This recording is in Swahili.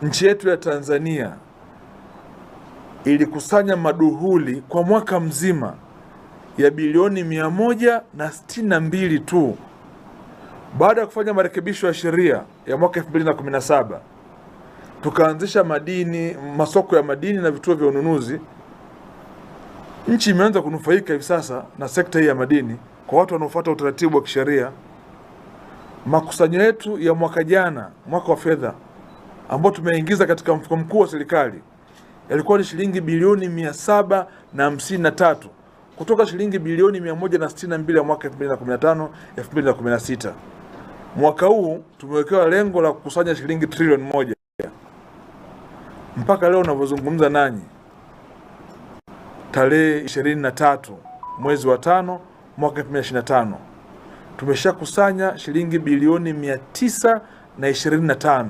nchi yetu ya Tanzania ilikusanya maduhuli kwa mwaka mzima ya bilioni 162 tu. Baada ya kufanya marekebisho ya sheria ya mwaka 2017, tukaanzisha masoko ya madini na vituo vya ununuzi. Nchi imeanza kunufaika hivi sasa na sekta hii ya madini kwa watu wanaofuata utaratibu wa kisheria. Makusanyo yetu ya mwaka jana, mwaka wa fedha ambao tumeingiza katika mfuko mkuu wa serikali, yalikuwa ni shilingi bilioni 753 kutoka shilingi bilioni 162 ya mwaka 2015-2016. Mwaka huu tumewekewa lengo la kukusanya shilingi trilioni 1. Mpaka leo ninavyozungumza nanyi, tarehe 23 mwezi wa 5 mwaka 2025, tumeshakusanya shilingi bilioni 925